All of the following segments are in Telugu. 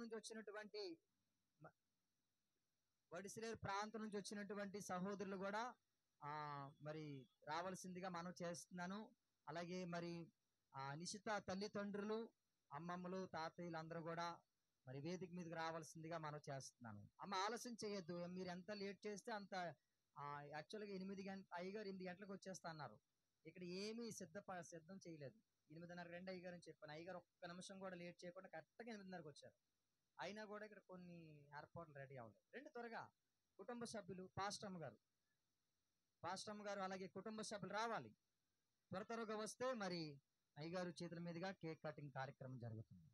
నుంచి వచ్చినటువంటి వడిసిలేరు ప్రాంతం నుంచి వచ్చినటువంటి సహోదరులు కూడా మరి రావాల్సిందిగా మనం చేస్తున్నాను. అలాగే మరి నిశిత తల్లిదండ్రులు, అమ్మమ్మలు, తాతయ్యలు అందరూ కూడా మరి వేదిక మీదకి రావాల్సిందిగా మనం చేస్తున్నాను. అమ్మ ఆలస్యం చేయొద్దు, మీరు ఎంత లేట్ చేస్తే అంత. యాక్చువల్గా 8 గంటల అయ్యగారు 8 గంటలకు వచ్చేస్తా అన్నారు. ఇక్కడ ఏమీ సిద్ధం చేయలేదు. 8:30 2 అయ్యగారు అని చెప్పాను. అయ్యగారు ఒక్క నిమిషం కూడా లేట్ చేయకుండా కరెక్ట్గా 8:30కి వచ్చారు. అయినా కూడా ఇక్కడ కొన్ని ఏర్పాట్లు రెడీ అవ్వలేదు. రెండు త్వరగా కుటుంబ సభ్యులు, పాస్టమ్ గారు అలాగే కుటుంబ సభ్యులు రావాలి. త్వరగా వస్తే మరి అయ్యగారు చేతుల మీదుగా కేక్ కటింగ్ కార్యక్రమం జరుగుతుంది.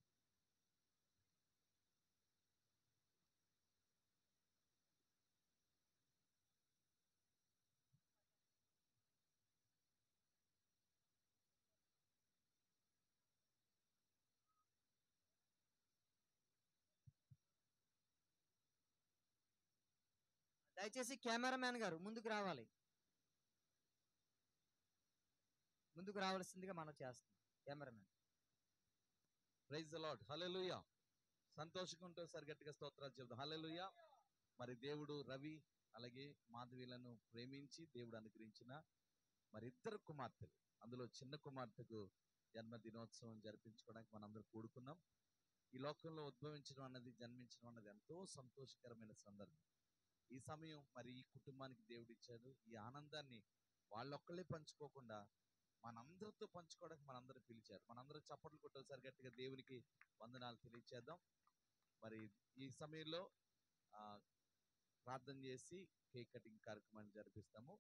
దయచేసి కెమెరామ్యాన్ గారు ముందుకు రావాల్సిందిగా మనం చేస్తాం. Cameraman. Praise the lord. Hallelujah. సంతోషంగా ఉంటే ఒకసారి గట్టిగా స్తోత్రాలు చెప్దాం. హల్లెలూయా. మరి దేవుడు రవి అలాగే మాధవీలను ప్రేమించి దేవుడు అనుగ్రహించిన మరి ఇద్దరు కుమార్తెలు, అందులో చిన్న కుమార్తెకు జన్మదినోత్సవం జరిపించుకోవడానికి మనందరూ కూడుకున్నాం. ఈ లోకంలో ఉద్భవించడం అన్నది, జన్మించడం అన్నది ఎంతో సంతోషకరమైన సందర్భం. ఈ సమయం మరి ఈ కుటుంబానికి దేవుడు ఇచ్చాడు. ఈ ఆనందాన్ని వాళ్ళొక్కళ్ళే పంచుకోకుండా మనందరితో పంచుకోవడానికి మనందరూ పిలిచారు. మనందరూ చప్పట్లు కొట్టేసారి గట్టిగా దేవునికి వందనాలు తెలియచేద్దాం. మరి ఈ సమయంలో ప్రార్థన చేసి కేక్ కటింగ్ కార్యక్రమాన్ని జరిపిస్తాము.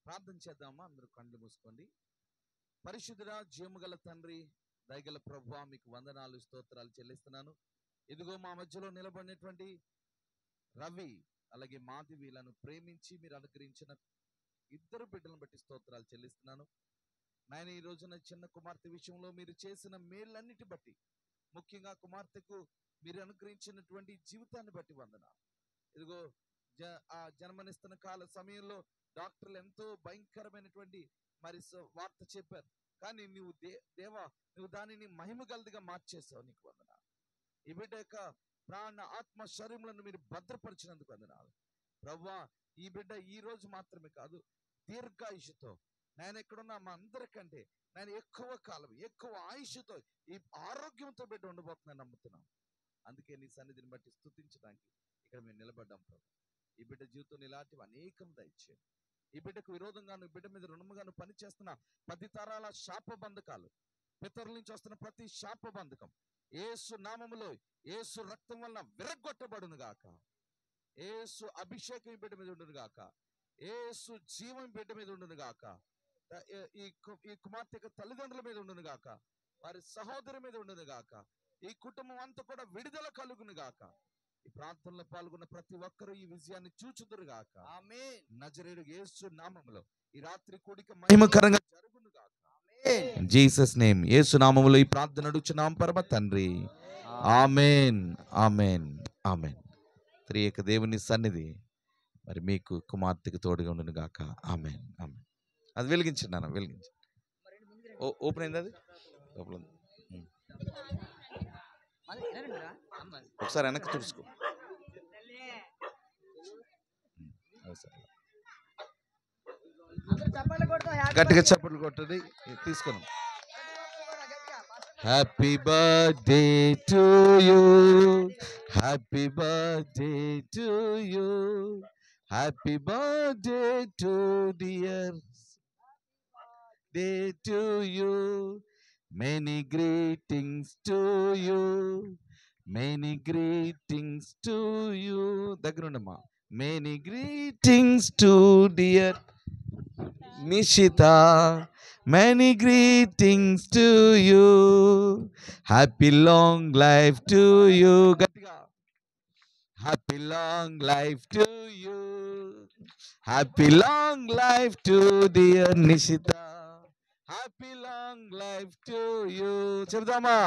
ప్రార్థన చేద్దామా? అందరూ కళ్ళు మూసుకోండి. పరిశుద్ధుడా, జీవముగల తండ్రి, దయగల ప్రభువా, మీకు వందనాలు స్తోత్రాలు చెల్లిస్తున్నాను. ఇదిగో మా మధ్యలో నిలబడినటువంటి రవి అలాగే మాధవీలను ప్రేమించి మీరు అనుగ్రహించిన ఇద్దరు బిడ్డలను బట్టి స్తోత్రాలు చెల్లిస్తున్నాను. నాయన, ఈ రోజున చిన్న కుమార్తె విషయంలో మీరు చేసిన మేళ్ళన్నిటి బట్టి, ముఖ్యంగా కుమార్తెకు మీరు అనుగ్రహించినటువంటి జీవితాన్ని బట్టి వందనాలు. ఇదిగో జన్మనిస్తున్న కాల సమయంలో డాక్టర్లు ఎంతో భయంకరమైనటువంటి మరి వార్త చెప్పారు. కానీ నువ్వు దేవా, నువ్వు దానిని మహిమ గలదిగా మార్చేసావు. నీకు వందనాలు. ఈ బిడ్డ యొక్క ప్రాణ, ఆత్మ, శరీరములను మీరు భద్రపరిచినందుకు వందనాలు ప్రభువా. ఈ బిడ్డ ఈ రోజు మాత్రమే కాదు, దీర్ఘాయుషుతో నేను ఎక్కడున్నా మా అందరికంటే నేను ఎక్కువ కాలం, ఎక్కువ ఆయుష్తో, ఈ ఆరోగ్యంతో బిడ్డ ఉండబోతున్నాను నమ్ముతున్నాం. అందుకే నీ సన్నిధిని బట్టి స్తుతించడానికి ఇక్కడ మేము నిలబడ్డాం ప్రభు. ఈ బిడ్డ జీవితంలో ఇలాంటివి అనేకం దయచేయండి. ఈ బిడ్డకు విరోధంగాను, బిడ్డ మీద రుణముగాను పనిచేస్తున్న 10 తరాల శాపబంధకాలు, పితరుల నుంచి వస్తున్న ప్రతి శాపబంధకం యేసు నామములో, యేసు రక్తం వలన విరగొట్టబడును గాక. యేసు అభిషేకం బిడ్డ మీద ఉండును గాక. యేసు జీవం బిడ్డ మీద ఉండును గాక. ఈ కుమార్తె తల్లిదండ్రుల మీద ఉండును గాక. వారి సహోదరు మీద ఉండును గాక. ఈ కుటుంబం అంతా కూడా విడుదల కలుగును గాక. ఈ ప్రాంతంలో పాల్గొన్న ప్రతి ఒక్కరూ ఈ విజయాన్ని చూచుదురు గాక. ఆమేన్. నజరేయుడు యేసు నామములో ఈ రాత్రి కూడిక మహిమకరంగా జరుగును గాక. ఆమేన్. Jesus name. యేసు నామములో ఈ ప్రార్థన అడుగుచున్నాం పరమ తండ్రి. ఆమేన్, ఆమేన్, ఆమేన్. త్రియేక దేవుని సన్నిధి మరి మీకు కుమార్తెకు తోడుగా ఉండును గాక. ఆమేన్, ఆమేన్. అది వెలిగించండి నాన్న, వెలిగించండి. ఓపెన్ అయింది అది లోపల. ఒకసారి వెనక్కి తుడుచుకో. గట్టిగా చప్పట్లు కొట్టది తీసుకున్నాం. Happy birthday to you, happy birthday to you, happy birthday to dear day to you, many greetings to you, many greetings to you. దగ్గరుండమ్మా. many greetings to dear Nishita, many greetings to you, happy long life to you. గట్టిగా happy long life to you, happy long life to dear Nishita, happy long life to you. చెప్దామా?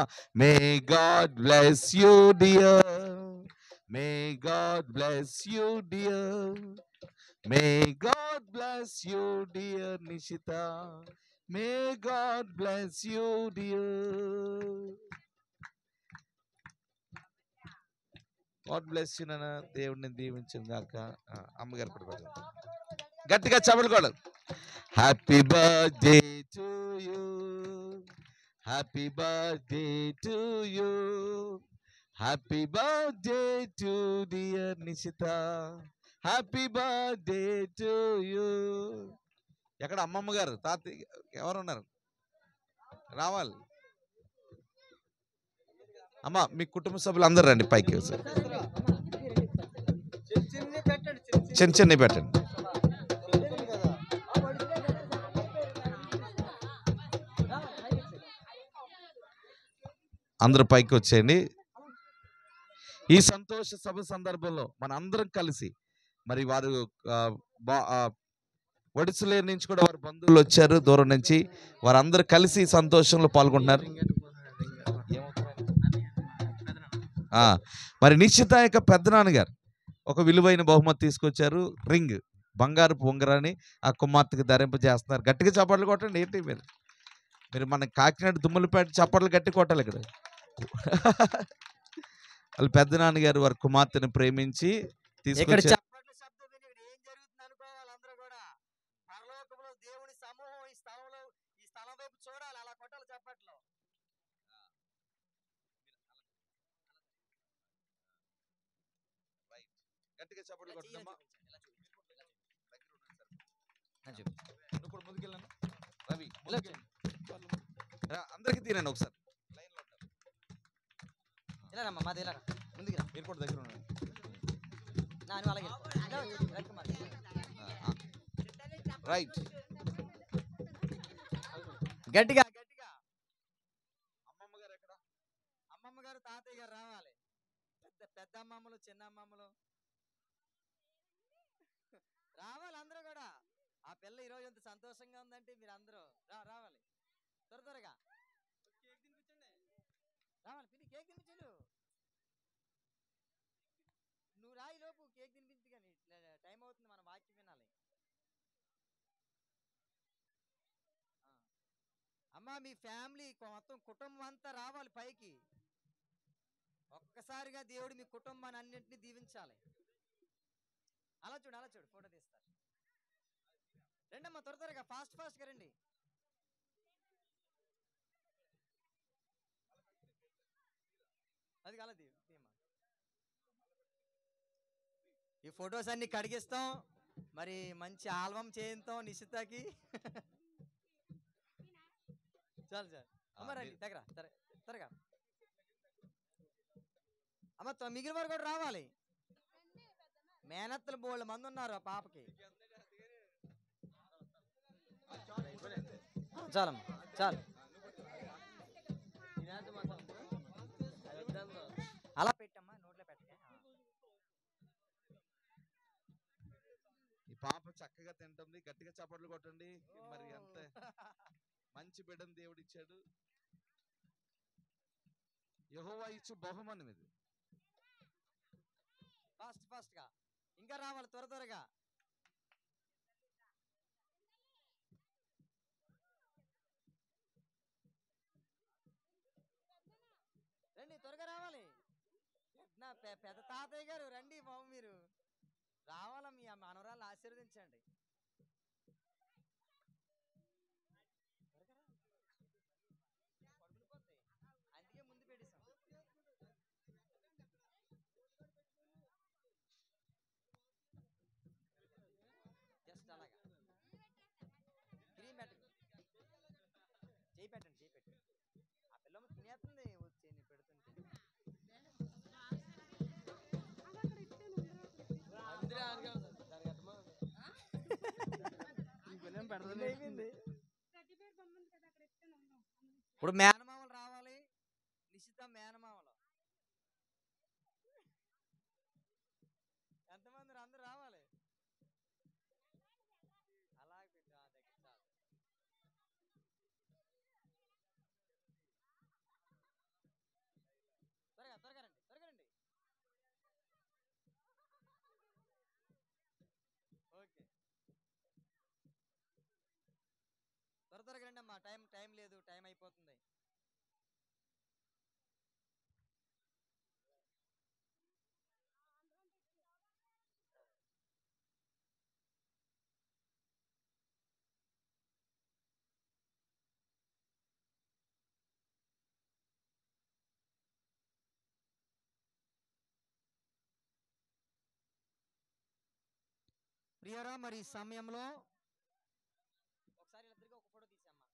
May God bless you dear, may God bless you dear, may God bless you dear Nishita, may God bless you dear. God bless you నాన్న. దేవుడిని దీవించిన గాక. అమ్మగారు కూడా పెట్టండి. గట్టిగా చప్పట్లు కూడా. Happy birthday to you, happy birthday to you, happy birthday to dear Nishita, happy birthday to you. ఎక్కడ అమ్మమ్మ గారు, తాతయ్య ఎవరు ఉన్నారు? రావాలి. అమ్మ, మీ కుటుంబ సభ్యులు అందరు రండి పైకి. చిన్న చిన్న పెట్టండి. అందరూ పైకి వచ్చేయండి. ఈ సంతోష సభ సందర్భంలో మన అందరం కలిసి మరి వారు ఒడిసులేరు నుంచి కూడా వారి బంధువులు వచ్చారు దూరం నుంచి. వారందరూ కలిసి ఈ సంతోషంలో పాల్గొంటున్నారు. మరి నిశ్చిత యొక్క పెద్దనాన్నగారు ఒక విలువైన బహుమతి తీసుకొచ్చారు. రింగ్, బంగారపు ఉంగరాన్ని ఆ కుమార్తెకి ధరింపజేస్తున్నారు. గట్టిగా చప్పట్లు కొట్టండి. ఏంటి మీరు మన కాకినాడ దుమ్ములపేట చప్పట్లు గట్టి కొట్టాలి ఇక్కడ. వాళ్ళ పెద్దనాన్నగారు వారి కుమార్తెను ప్రేమించి తీసుకొచ్చారు. గట్టిగా చప్పట్లు కొట్టమ్మా. ముందుకెళ్ళాను రవి, అందరికి తీరండి ఒకసారి. మీరు కూడా దగ్గర ఉండండి. రైట్. గట్టిగా గట్టిగా. అమ్మమ్మ గారు ఎక్కడ? అమ్మమ్మ గారు, తాతయ్య గారు రావాలి. పెద్ద అమ్మమ్మలు, చిన్న అమ్మమ్మలు రావాలి. అందరూ కూడా. ఆ పిల్ల ఈ రోజు ఎంత సంతోషంగా ఉందంటే మీరు అందరూ రావాలి. త్వరగా రావాలి. పిల్లి కేక్ తినిపించు. నువ్వు రాయి లోపు కేక్ తినిపించు. కానీ టైం అవుతుంది, మనం వాక్యం వినాలి. అమ్మా, మీ ఫ్యామిలీ మొత్తం కుటుంబం అంతా రావాలి పైకి. ఒక్కసారిగా దేవుడు మీ కుటుంబాన్ని అన్నింటినీ దీవించాలి. అలా చూడు, అలా చూడు, ఫోటో తీస్తారు. రండమ్మా, త్వరగా ఫాస్ట్గా రండి. అది కలది. ఈ ఫొటోస్ అన్ని కడిగిస్తాం. మరి మంచి ఆల్బమ్ చేయిస్తాం నిశ్చితకి. చాలు చాలు అమ్మ, రండి దగ్గర త్వరగా. అమ్మ, మిగిలిన వారు కూడా రావాలి. మేనత్తలు బోళ్ళ మంది ఉన్నారు ఆ పాపకి. చాలమ్మా, చాలు. అలా పెట్టమ్మా, నోట్లో పెట్టే. ఈ పాప చక్కగా తింటుంది. గట్టిగా చప్పట్లు కొట్టండి. మరి అంత మంచి బిడ్డను దేవుడు ఇచ్చాడు. యెహోవా ఇచ్చు బహుమానం ఇది. ఫాస్ట్గా ఇంకా రావాలి. త్వరగా రండి, త్వరగా రావాలి. నా పెద్ద తాతయ్య గారు రండి బాబు, మీరు రావాలా. మీ మనవరాలను ఆశీర్వదించండి. అందుకే ముందు పెట్టేశాం. జస్ట్ అలాగా క్రీమ్ పెట్టండి. చేయి పెట్టండి. ఆ పిల్లమ్మ తినేస్తుంది వచ్చి పెడుతుంటే. ఇప్పుడు మేనమామలు రావాలి. నిశ్చిత మేనమామలు ఎంతమంది? అందరూ రావాలి. అలాగే పెట్టు. టైం టైం లేదు, టైం అయిపోతుంది. ప్రియరా, మరి ఈ సమయంలో ఒకసారి ఇద్దరికి ఒక ఫోటో తీసామ్మా.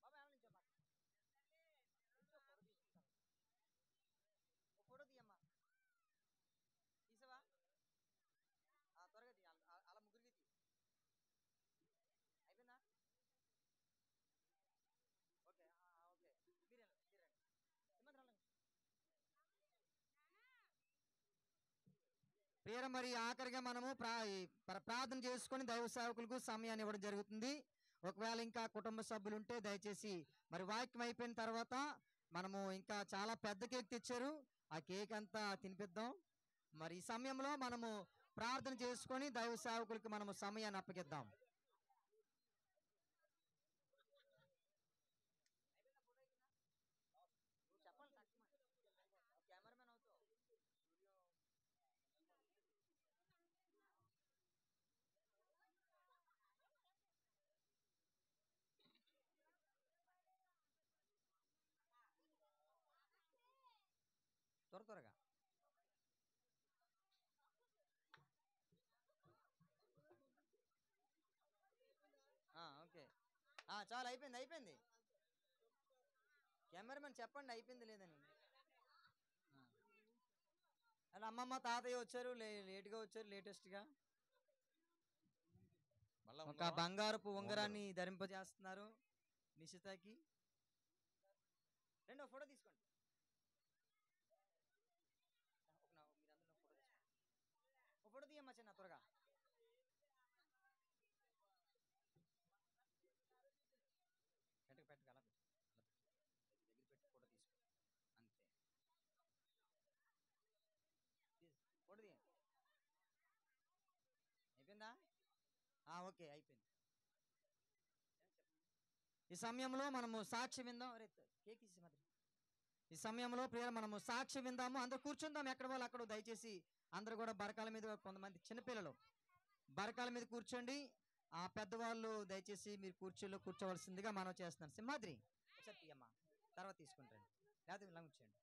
బాబా నించో, ఒక ఫోటో తీయమ్మా. తీసావా? త్వరగా తీ, అలా ముగ్గురికి తీ. అయిపోయిందా? ఓకే ఓకే, మీరండి మీరండి. ప్రియర, మరి ఆఖరిగా మనము ప్రార్థన చేసుకొని దైవ సేవకులకు సమయాన్ని ఇవ్వడం జరుగుతుంది. ఒకవేళ ఇంకా కుటుంబ సభ్యులు ఉంటే దయచేసి మరి వాక్యం అయిపోయిన తర్వాత మనము ఇంకా చాలా పెద్ద కేక్ తెచ్చారు, ఆ కేక్ అంతా తినిపిద్దాం. మరి ఈ సమయంలో మనము ప్రార్థన చేసుకొని దైవ సేవకులకు మనము సమయాన్ని అప్పగిద్దాం. త్వరగా ఓకే, చాలా అయిపోయింది. కెమెరామెన్ చెప్పండి అయిపోయింది లేదని. అలా అమ్మమ్మ తాతయ్య వచ్చారు, లేట్గా వచ్చారు. లేటెస్ట్గా ఒక బంగారపు ఉంగరాన్ని ధరింపజేస్తున్నారు నిషితకి. రెండో ఫోటో తీసుకోండి. ఒక ఫోటో తీయమ్మా చిన్న, త్వరగా. పెట్టు అలా పెట్టు, దగ్గర పెట్టి ఫోటో తీసుకో, అంతే. ఫోటో తీయ, అయిపోయిందా? ఓకే, అయిపోయింది. ఈ సమయంలో మనము సాక్షి విందాం. కేక్ ఇచ్చి మాత్రం ఈ సమయంలో ప్రియులు మనము సాక్షి విందాము. అందరూ కూర్చుందాం, ఎక్కడ వాళ్ళు అక్కడ. దయచేసి అందరూ కూడా బరకాల మీద, కొంతమంది చిన్నపిల్లలు బరకాల మీద కూర్చోండి. పెద్దవాళ్ళు దయచేసి మీరు కుర్చీలో కూర్చోవలసిందిగా మనం చేస్తున్నాం. సింహాద్రి ఒకసారి తీయమ్మా, తర్వాత తీసుకుంటారండి, లేకపోతే ఇలా కూర్చోండి.